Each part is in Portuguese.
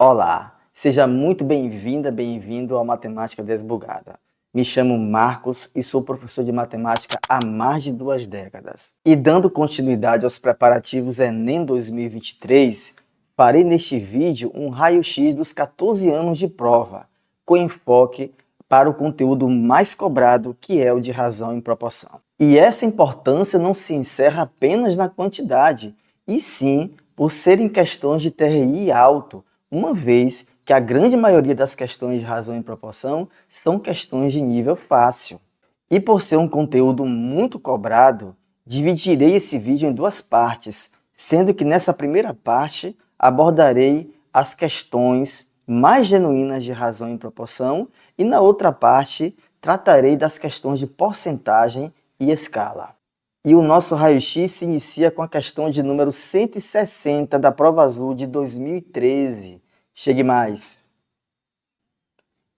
Olá, seja muito bem-vinda, bem-vindo ao Matemática Desbugada. Me chamo Marcos e sou professor de matemática há mais de 2 décadas. E dando continuidade aos preparativos Enem 2023, farei neste vídeo um raio-x dos 14 anos de prova, com enfoque para o conteúdo mais cobrado, que é o de razão e proporção. E essa importância não se encerra apenas na quantidade, e sim por serem questões de TRI alto, uma vez que a grande maioria das questões de razão e proporção são questões de nível fácil. E por ser um conteúdo muito cobrado, dividirei esse vídeo em 2 partes, sendo que nessa primeira parte abordarei as questões mais genuínas de razão e proporção e na outra parte tratarei das questões de porcentagem e escala. E o nosso raio-x se inicia com a questão de número 160 da Prova Azul de 2013. Chegue mais!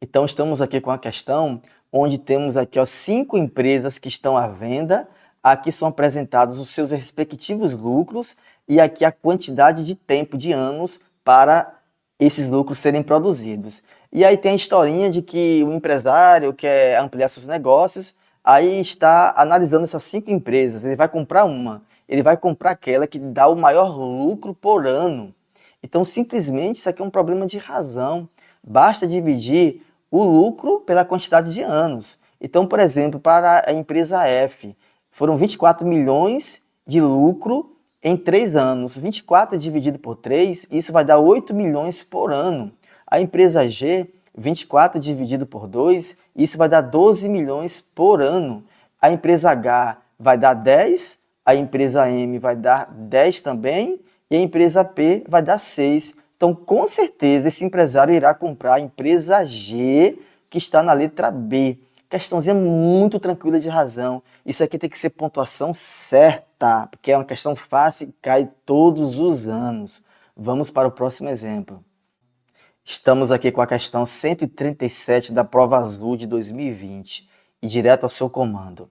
Então, estamos aqui com a questão onde temos aqui 5 empresas que estão à venda. Aqui são apresentados os seus respectivos lucros e aqui a quantidade de tempo, de anos, para esses lucros serem produzidos. E aí tem a historinha de que o empresário quer ampliar seus negócios, aí está analisando essas 5 empresas, ele vai comprar uma, ele vai comprar aquela que dá o maior lucro por ano. Então, simplesmente, isso aqui é um problema de razão. Basta dividir o lucro pela quantidade de anos. Então, por exemplo, para a empresa F, foram 24 milhões de lucro em 3 anos. 24 dividido por 3, isso vai dar 8 milhões por ano. A empresa G, 24 dividido por 2, isso vai dar 12 milhões por ano. A empresa H vai dar 10, a empresa M vai dar 10 também, e a empresa P vai dar 6. Então, com certeza, esse empresário irá comprar a empresa G, que está na letra B. Questãozinha muito tranquila de razão. Isso aqui tem que ser pontuação certa, porque é uma questão fácil e cai todos os anos. Vamos para o próximo exemplo. Estamos aqui com a questão 137 da Prova Azul de 2020 e direto ao seu comando.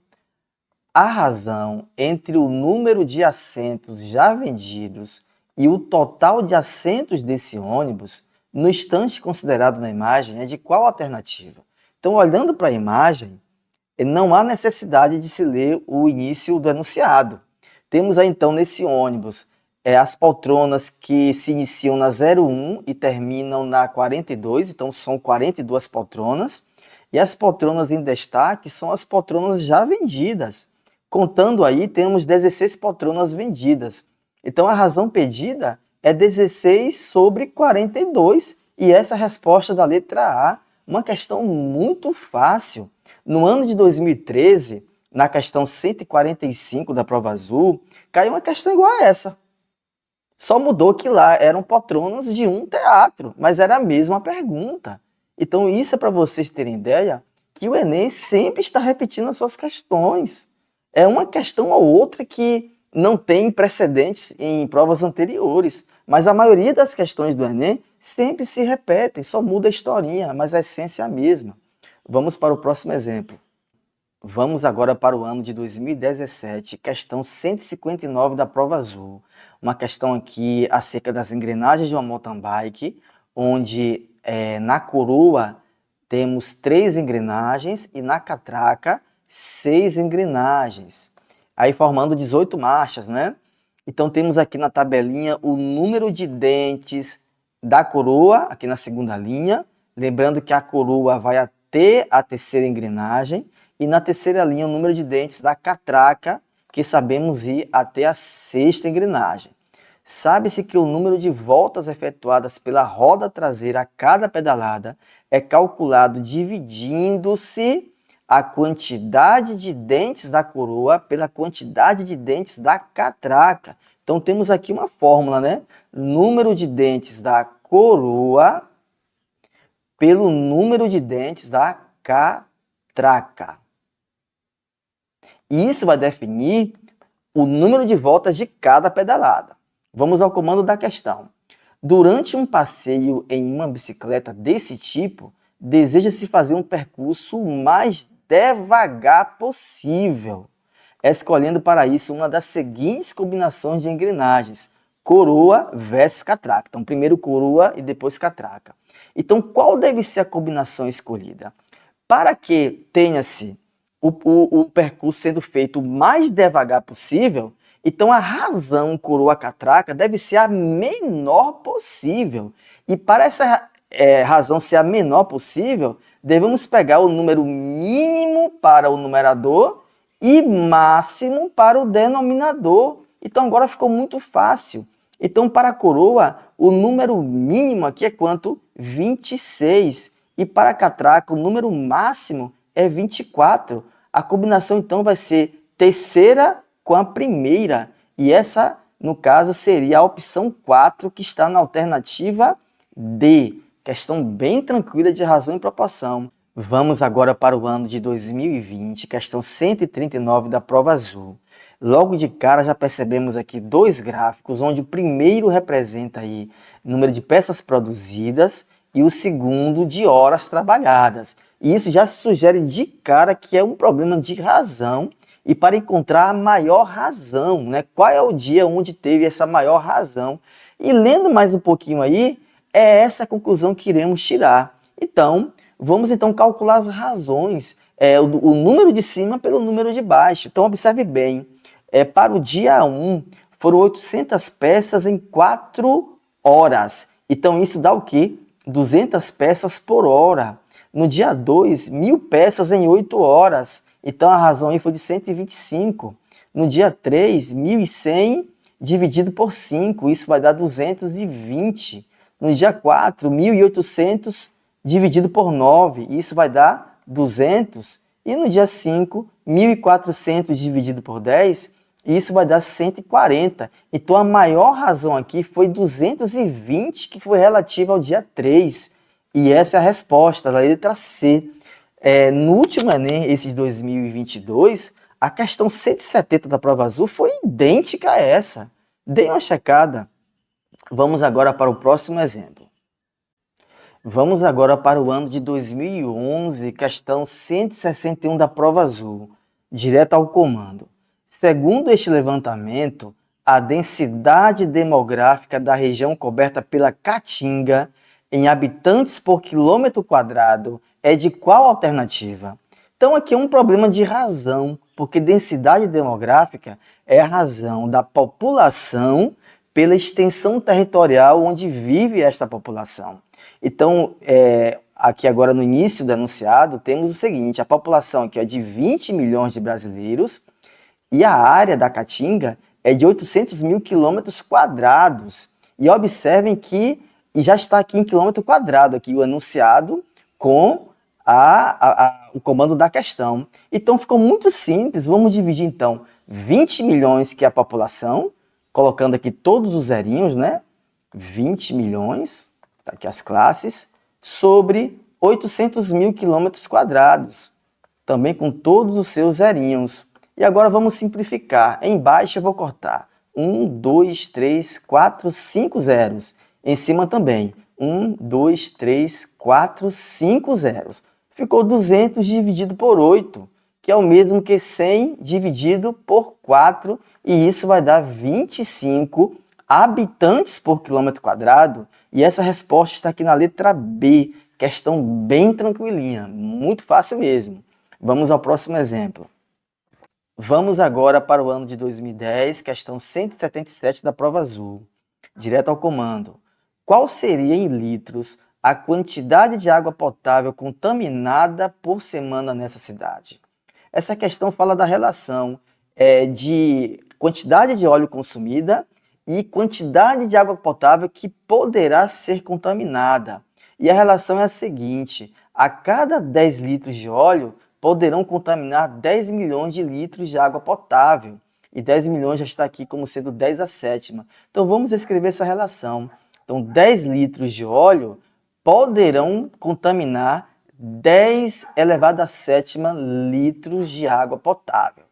A razão entre o número de assentos já vendidos e o total de assentos desse ônibus, no instante considerado na imagem, é de qual alternativa? Então, olhando para a imagem, não há necessidade de se ler o início do enunciado. Temos aí, então, nesse ônibus, as poltronas que se iniciam na 01 e terminam na 42, então são 42 poltronas, e as poltronas em destaque são as poltronas já vendidas. Contando aí, temos 16 poltronas vendidas. Então, a razão pedida é 16 sobre 42, e essa é a resposta da letra A, uma questão muito fácil. No ano de 2013, na questão 145 da Prova Azul, caiu uma questão igual a essa. Só mudou que lá eram poltronas de um teatro, mas era a mesma pergunta. Então, isso é para vocês terem ideia que o Enem sempre está repetindo as suas questões. É uma questão ou outra que não tem precedentes em provas anteriores, mas a maioria das questões do Enem sempre se repetem, só muda a historinha, mas a essência é a mesma. Vamos para o próximo exemplo. Vamos agora para o ano de 2017, questão 159 da Prova Azul. Uma questão aqui acerca das engrenagens de uma mountain bike, onde na coroa temos 3 engrenagens e na catraca 6 engrenagens, aí formando 18 marchas, né? Então temos aqui na tabelinha o número de dentes da coroa, aqui na segunda linha, lembrando que a coroa vai até a terceira engrenagem, e na terceira linha o número de dentes da catraca, que sabemos ir até a sexta engrenagem. Sabe-se que o número de voltas efetuadas pela roda traseira a cada pedalada é calculado dividindo-se a quantidade de dentes da coroa pela quantidade de dentes da catraca. Então, temos aqui uma fórmula, né? Número de dentes da coroa pelo número de dentes da catraca. E isso vai definir o número de voltas de cada pedalada. Vamos ao comando da questão. Durante um passeio em uma bicicleta desse tipo, deseja-se fazer um percurso o mais devagar possível, escolhendo para isso uma das seguintes combinações de engrenagens. coroa versus catraca. Então, primeiro coroa e depois catraca. Então, qual deve ser a combinação escolhida? Para que tenha-se o percurso sendo feito o mais devagar possível, então a razão coroa-catraca deve ser a menor possível. E para essa razão ser a menor possível, devemos pegar o número mínimo para o numerador e máximo para o denominador. Então agora ficou muito fácil. Então para a coroa, o número mínimo aqui é quanto? 26. E para a catraca, o número máximo é 24. A combinação então vai ser terceira com a primeira. E essa, no caso, seria a opção 4, que está na alternativa D. Questão bem tranquila de razão e proporção. Vamos agora para o ano de 2020, questão 139 da prova azul. Logo de cara já percebemos aqui dois gráficos, onde o primeiro representa aí o número de peças produzidas e o segundo de horas trabalhadas. E isso já se sugere de cara que é um problema de razão, e para encontrar a maior razão, né? Qual é o dia onde teve essa maior razão? E lendo mais um pouquinho aí, é essa a conclusão que iremos tirar. Então, vamos então calcular as razões, o número de cima pelo número de baixo. Então, observe bem, para o dia 1, foram 800 peças em 4 horas. Então, isso dá o quê? 200 peças por hora. No dia 2, 1.000 peças em 8 horas. Então, a razão aí foi de 125. No dia 3, 1.100 dividido por 5. Isso vai dar 220. No dia 4, 1.800 dividido por 9. Isso vai dar 200. E no dia 5, 1.400 dividido por 10. Isso vai dar 140. Então, a maior razão aqui foi 220, que foi relativa ao dia 3. E essa é a resposta da letra C. No último Enem, esses 2022, a questão 170 da prova azul foi idêntica a essa. Dê uma checada. Vamos agora para o próximo exemplo. Vamos agora para o ano de 2011, questão 161 da prova azul, direto ao comando. Segundo este levantamento, a densidade demográfica da região coberta pela Caatinga em habitantes por quilômetro quadrado é de qual alternativa? Então aqui é um problema de razão, porque densidade demográfica é a razão da população pela extensão territorial onde vive esta população. Então, aqui agora no início do enunciado, temos o seguinte, a população aqui é de 20 milhões de brasileiros e a área da Caatinga é de 800 mil quilômetros quadrados. E observem que já está aqui em quilômetro quadrado, aqui o enunciado com o comando da questão. Então ficou muito simples, vamos dividir então 20 milhões, que é a população, colocando aqui todos os zerinhos, né? 20 milhões, tá aqui as classes, sobre 800 mil quilômetros quadrados, também com todos os seus zerinhos. E agora vamos simplificar. Embaixo eu vou cortar 1, 2, 3, 4, 5 zeros. Em cima também 1, 2, 3, 4, 5 zeros. Ficou 200 dividido por 8, que é o mesmo que 100 dividido por 4, e isso vai dar 25 habitantes por quilômetro quadrado. E essa resposta está aqui na letra B, questão bem tranquilinha, muito fácil mesmo. Vamos ao próximo exemplo. Vamos agora para o ano de 2010, questão 177 da prova azul. Direto ao comando. Qual seria em litros a quantidade de água potável contaminada por semana nessa cidade? Essa questão fala da relação de quantidade de óleo consumida e quantidade de água potável que poderá ser contaminada. E a relação é a seguinte: a cada 10 litros de óleo, poderão contaminar 10 milhões de litros de água potável. E 10 milhões já está aqui como sendo 10 à sétima. Então vamos escrever essa relação. Então 10 litros de óleo poderão contaminar 10 elevado à sétima litros de água potável.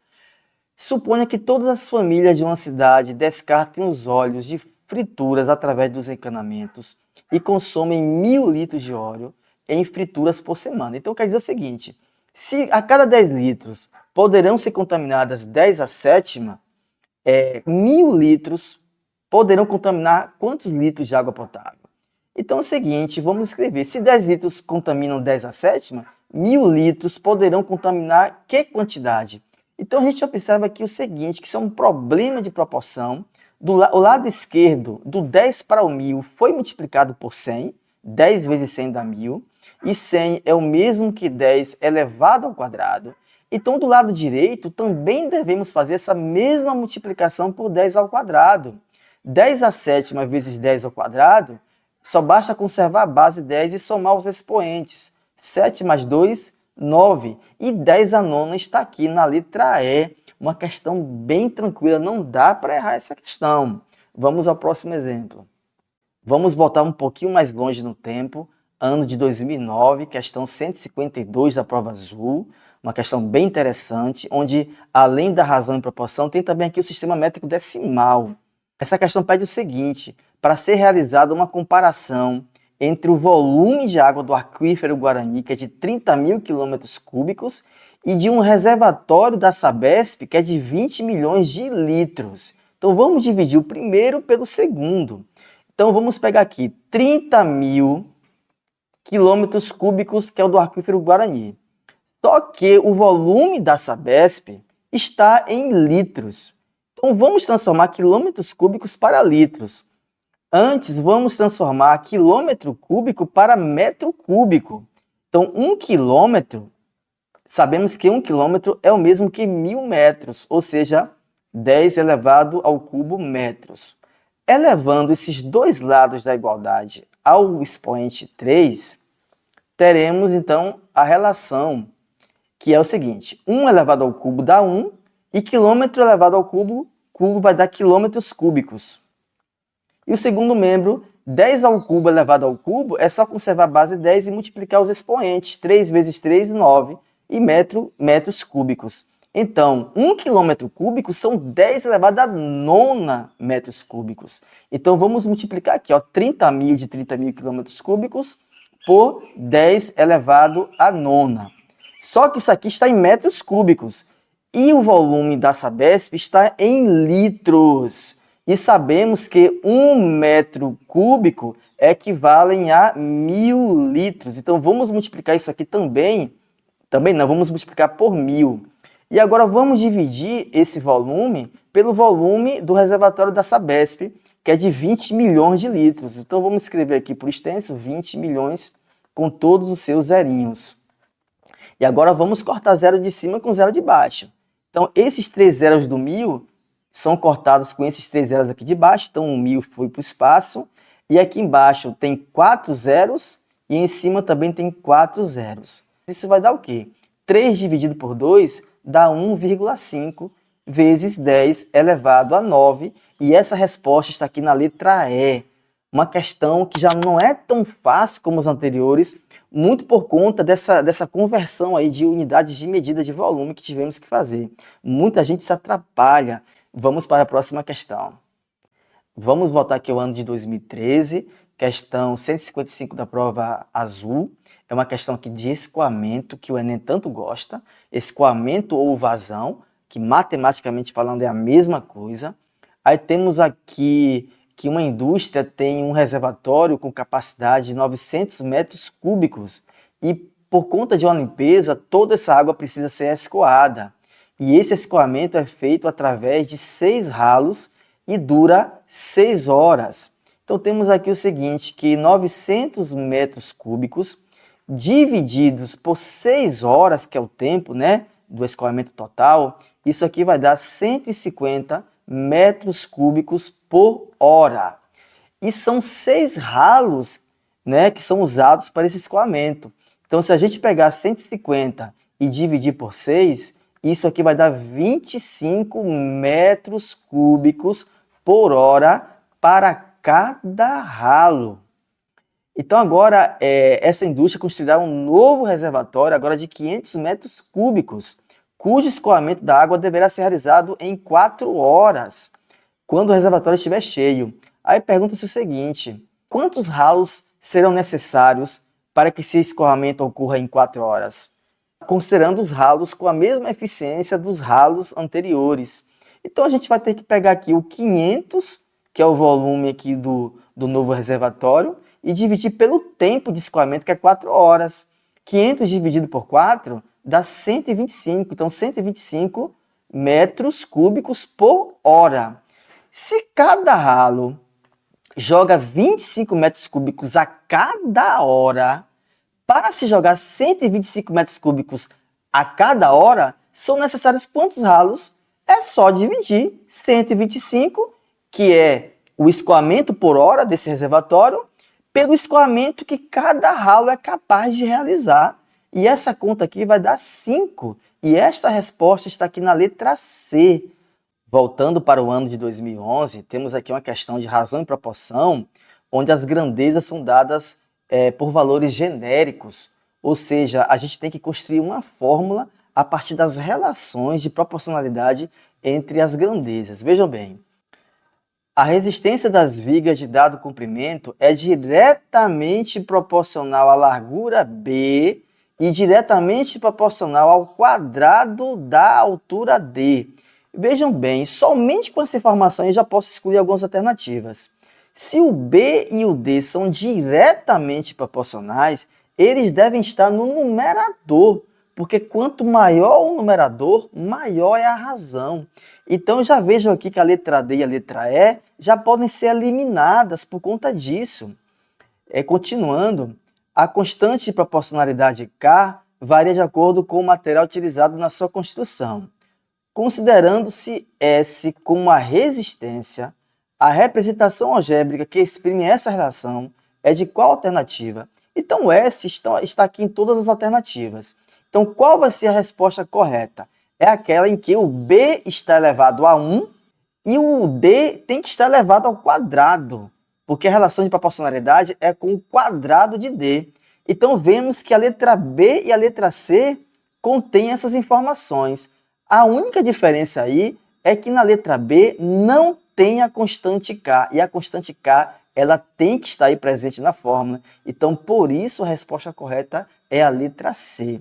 Suponha que todas as famílias de uma cidade descartem os óleos de frituras através dos encanamentos e consomem 1.000 litros de óleo em frituras por semana. Então quer dizer o seguinte: se a cada 10 litros poderão ser contaminadas 10 à sétima, 1.000 litros poderão contaminar quantos litros de água potável? Então é o seguinte, vamos escrever, se 10 litros contaminam 10 a sétima, 1.000 litros poderão contaminar que quantidade? Então a gente observa aqui o seguinte, que isso é um problema de proporção. O lado esquerdo, do 10 para o 1.000, foi multiplicado por 100, 10 vezes 100 dá 1.000, e 100 é o mesmo que 10 elevado ao quadrado. Então do lado direito também devemos fazer essa mesma multiplicação por 10 ao quadrado. 10 a sétima vezes 10 ao quadrado, só basta conservar a base 10 e somar os expoentes. 7 mais 2, 9. E 10 a nona está aqui na letra E. Uma questão bem tranquila, não dá para errar essa questão. Vamos ao próximo exemplo. Vamos voltar um pouquinho mais longe no tempo, ano de 2009, questão 152 da prova azul. Uma questão bem interessante, onde além da razão e proporção, tem também aqui o sistema métrico decimal. Essa questão pede o seguinte, para ser realizada uma comparação entre o volume de água do aquífero Guarani, que é de 30.000 km3, e de um reservatório da Sabesp, que é de 20 milhões de litros. Então vamos dividir o primeiro pelo segundo. Então vamos pegar aqui 30.000 km3, que é o do aquífero Guarani. Só que o volume da Sabesp está em litros. Então vamos transformar quilômetros cúbicos para litros. Antes, vamos transformar quilômetro cúbico para metro cúbico. Então, 1 quilômetro, sabemos que 1 quilômetro é o mesmo que 1.000 metros, ou seja, 10 elevado ao cubo metros. Elevando esses dois lados da igualdade ao expoente 3, teremos, então, a relação, que é o seguinte, 1 elevado ao cubo dá 1, e quilômetro elevado ao cubo vai dar quilômetros cúbicos. E o segundo membro, 10 ao cubo elevado ao cubo, é só conservar a base 10 e multiplicar os expoentes. 3 vezes 3, 9. E metros cúbicos. Então, 1 quilômetro cúbico são 10 elevado a nona metros cúbicos. Então, vamos multiplicar aqui, ó, 30.000 de 30.000 quilômetros cúbicos por 10 elevado a nona. Só que isso aqui está em metros cúbicos. E o volume da Sabesp está em litros. E sabemos que 1 metro cúbico equivale a 1.000 litros. Então, vamos multiplicar isso aqui também não, vamos multiplicar por 1.000. E agora vamos dividir esse volume pelo volume do reservatório da Sabesp, que é de 20 milhões de litros. Então, vamos escrever aqui por extenso 20 milhões com todos os seus zerinhos. E agora vamos cortar zero de cima com zero de baixo. Então, esses 3 zeros do 1.000 são cortados com esses 3 zeros aqui de baixo, então o 1.000 foi para o espaço, e aqui embaixo tem 4 zeros, e em cima também tem 4 zeros. Isso vai dar o quê? 3 dividido por 2 dá 1,5 vezes 10 elevado a 9, e essa resposta está aqui na letra E. Uma questão que já não é tão fácil como as anteriores, muito por conta dessa conversão aí de unidades de medida de volume que tivemos que fazer. Muita gente se atrapalha. Vamos para a próxima questão. Vamos voltar aqui ao ano de 2013, questão 155 da prova azul. É uma questão aqui de escoamento, que o Enem tanto gosta. Escoamento ou vazão, que matematicamente falando é a mesma coisa. Aí temos aqui que uma indústria tem um reservatório com capacidade de 900 metros cúbicos e por conta de uma limpeza, toda essa água precisa ser escoada. E esse escoamento é feito através de 6 ralos e dura 6 horas. Então temos aqui o seguinte, que 900 metros cúbicos divididos por 6 horas, que é o tempo, né, do escoamento total, isso aqui vai dar 150 metros cúbicos por hora. E são 6 ralos, né, que são usados para esse escoamento. Então, se a gente pegar 150 e dividir por 6, isso aqui vai dar 25 metros cúbicos por hora para cada ralo. Então, agora, essa indústria construirá um novo reservatório, agora de 500 metros cúbicos, cujo escoamento da água deverá ser realizado em 4 horas, quando o reservatório estiver cheio. Aí pergunta-se o seguinte, quantos ralos serão necessários para que esse escoamento ocorra em 4 horas? Considerando os ralos com a mesma eficiência dos ralos anteriores. Então, a gente vai ter que pegar aqui o 500, que é o volume aqui do novo reservatório, e dividir pelo tempo de escoamento, que é 4 horas. 500 dividido por 4 dá 125. Então, 125 metros cúbicos por hora. Se cada ralo joga 25 metros cúbicos a cada hora, para se jogar 125 metros cúbicos a cada hora, são necessários quantos ralos? É só dividir 125, que é o escoamento por hora desse reservatório, pelo escoamento que cada ralo é capaz de realizar. E essa conta aqui vai dar 5. E esta resposta está aqui na letra C. Voltando para o ano de 2011, temos aqui uma questão de razão e proporção, onde as grandezas são dadas por valores genéricos. Ou seja, a gente tem que construir uma fórmula a partir das relações de proporcionalidade entre as grandezas. Vejam bem. A resistência das vigas de dado comprimento é diretamente proporcional à largura B e diretamente proporcional ao quadrado da altura D. Vejam bem, somente com essa informação eu já posso escolher algumas alternativas. Se o B e o D são diretamente proporcionais, eles devem estar no numerador, porque quanto maior o numerador, maior é a razão. Então, já vejo aqui que a letra D e a letra E já podem ser eliminadas por conta disso. Continuando, a constante de proporcionalidade K varia de acordo com o material utilizado na sua construção. Considerando-se S como a resistência, a representação algébrica que exprime essa relação é de qual alternativa? Então, o S está aqui em todas as alternativas. Então, qual vai ser a resposta correta? É aquela em que o B está elevado a 1 e o D tem que estar elevado ao quadrado, porque a relação de proporcionalidade é com o quadrado de D. Então, vemos que a letra B e a letra C contêm essas informações. A única diferença aí é que na letra B não tem a constante K, e a constante K ela tem que estar aí presente na fórmula. Então, por isso, a resposta correta é a letra C.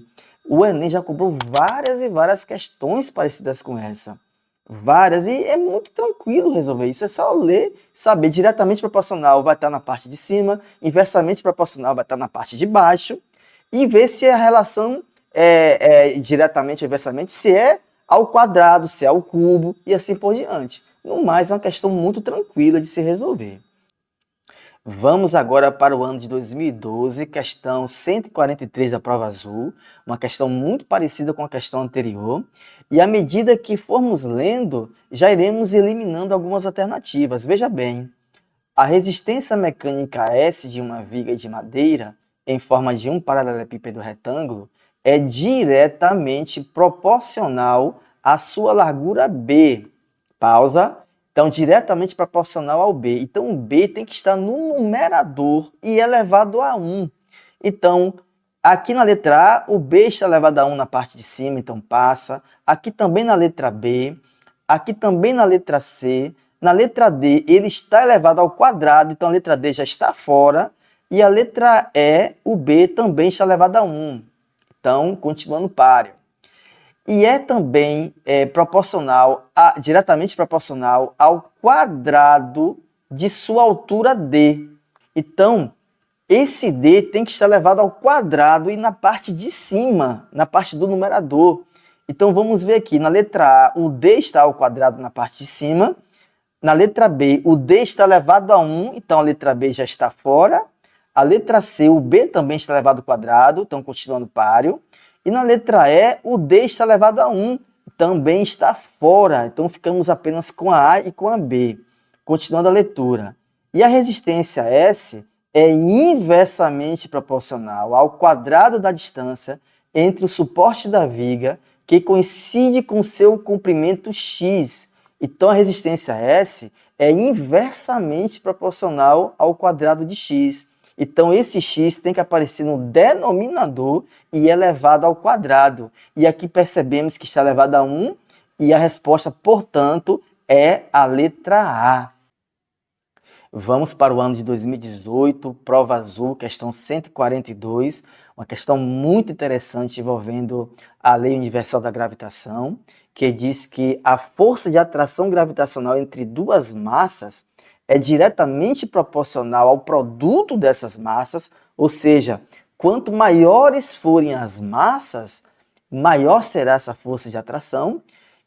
O Enem já cobrou várias e várias questões parecidas com essa. Várias, e é muito tranquilo resolver isso. É só ler, saber diretamente proporcional vai estar na parte de cima, inversamente proporcional vai estar na parte de baixo, e ver se a relação diretamente ou inversamente, se é ao quadrado, se é ao cubo, e assim por diante. No mais, é uma questão muito tranquila de se resolver. Vamos agora para o ano de 2012, questão 143 da prova azul, uma questão muito parecida com a questão anterior, e à medida que formos lendo, já iremos eliminando algumas alternativas. Veja bem, a resistência mecânica S de uma viga de madeira, em forma de um paralelepípedo retângulo, é diretamente proporcional à sua largura B. Pausa. Então, diretamente proporcional ao B. Então, o B tem que estar no numerador e elevado a 1. Então, aqui na letra A, o B está elevado a 1 na parte de cima, então passa. Aqui também na letra B. Aqui também na letra C. Na letra D, ele está elevado ao quadrado, então a letra D já está fora. E a letra E, o B também está elevado a 1. Então, continuando páreo. E é também diretamente proporcional ao quadrado de sua altura D. Então, esse D tem que estar elevado ao quadrado e na parte de cima, na parte do numerador. Então, vamos ver aqui, na letra A, o D está ao quadrado na parte de cima. Na letra B, o D está elevado a 1, então a letra B já está fora. A letra C, o B também está elevado ao quadrado, então continuando páreo. E na letra E, o D está elevado a 1, também está fora. Então, ficamos apenas com a A e com a B. Continuando a leitura. E a resistência S é inversamente proporcional ao quadrado da distância entre o suporte da viga, que coincide com seu comprimento x. Então, a resistência S é inversamente proporcional ao quadrado de x. Então, esse x tem que aparecer no denominador e elevado ao quadrado. E aqui percebemos que está elevado a 1 e a resposta, portanto, é a letra A. Vamos para o ano de 2018, prova azul, questão 142, uma questão muito interessante envolvendo a lei universal da gravitação, que diz que a força de atração gravitacional entre duas massas é diretamente proporcional ao produto dessas massas, ou seja, quanto maiores forem as massas, maior será essa força de atração,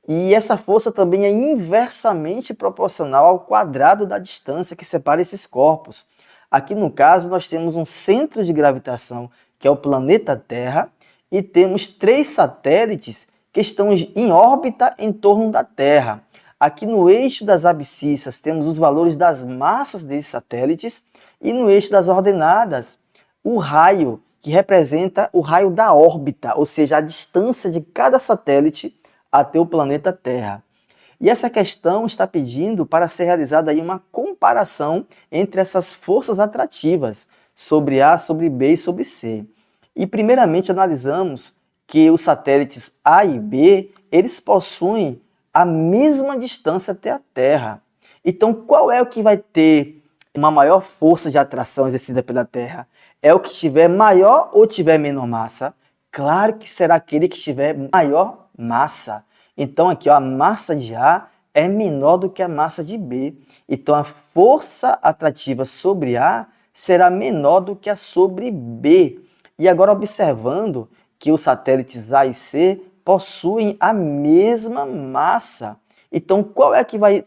e essa força também é inversamente proporcional ao quadrado da distância que separa esses corpos. Aqui no caso, nós temos um centro de gravitação, que é o planeta Terra, e temos 3 satélites que estão em órbita em torno da Terra. Aqui no eixo das abscissas temos os valores das massas desses satélites, e no eixo das ordenadas, o raio, que representa o raio da órbita, ou seja, a distância de cada satélite até o planeta Terra. E essa questão está pedindo para ser realizada aí uma comparação entre essas forças atrativas sobre A, sobre B e sobre C. E primeiramente analisamos que os satélites A e B, eles possuem a mesma distância até a Terra. Então, qual é o que vai ter uma maior força de atração exercida pela Terra? É o que tiver maior ou tiver menor massa? Claro que será aquele que tiver maior massa. Então aqui, ó, a massa de A é menor do que a massa de B. Então a força atrativa sobre A será menor do que a sobre B. E agora observando que os satélites A e C possuem a mesma massa. Então qual é que vai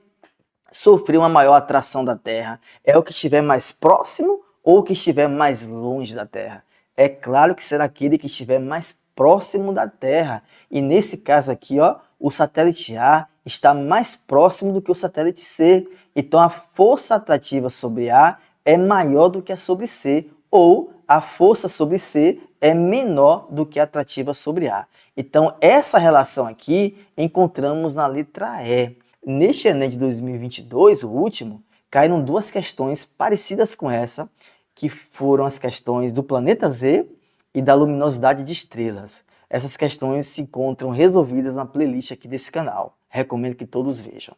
sofrer uma maior atração da Terra? É o que estiver mais próximo ou o que estiver mais longe da Terra? É claro que será aquele que estiver mais próximo da Terra. E nesse caso aqui, ó, o satélite A está mais próximo do que o satélite C. Então a força atrativa sobre A é maior do que a sobre C, ou a força sobre C é menor do que a atrativa sobre A. Então essa relação aqui encontramos na letra E. Neste Enem de 2022, o último, caíram 2 questões parecidas com essa, que foram as questões do planeta Z e da luminosidade de estrelas. Essas questões se encontram resolvidas na playlist aqui desse canal. Recomendo que todos vejam.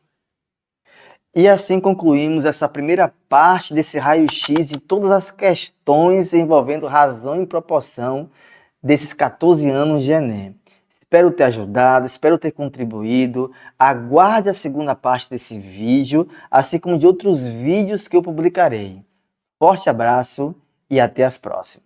E assim concluímos essa primeira parte desse raio-x de todas as questões envolvendo razão e proporção desses 14 anos de Enem. Espero ter ajudado, espero ter contribuído. Aguarde a segunda parte desse vídeo, assim como de outros vídeos que eu publicarei. Forte abraço e até as próximas.